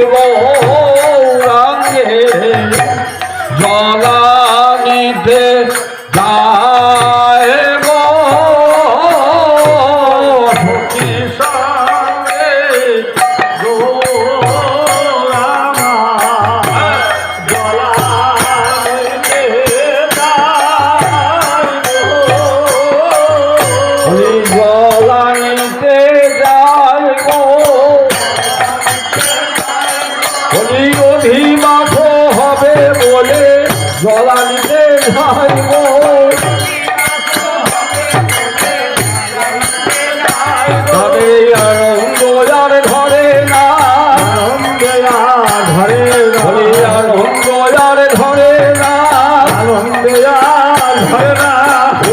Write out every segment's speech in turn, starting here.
গৌরাঙ্গে জলানিতে যায় গো সখী সঙ্গে গৌরাঙ্গা জলানিতে জলানিতে যায় গো অধিবাস হবে বলে জলানিতে যায় গো তবে আনন্দ আর ধরে না আনন্দ আর ধরে না আনন্দ আর ধরে না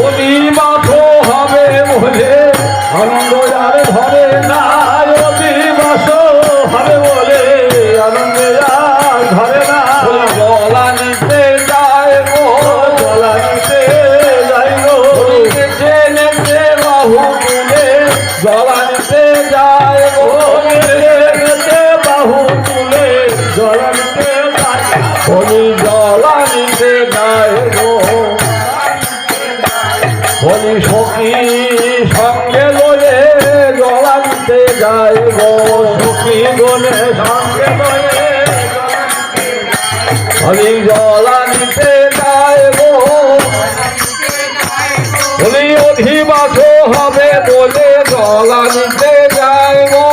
অধিবাস হবে বলে আনন্দ আর ধরে না অধিবাস হবে বলে আনন্দ আর ধরে না জলানিতে যায় গো জলানিতে যায় গো নেচে বাহু তুলে জলানিতে যায় গো নেচে বাহু তুলে জলানিতে যায় জলানিতে যায় গো বলি সখী সঙ্গে লয়ে জলানিতে যায় গো সখী বলে সঙ্গে লয়ে বলি জলানিতে যায় গো বলি অধিবাস হবে বলে জলানিতে যায় গো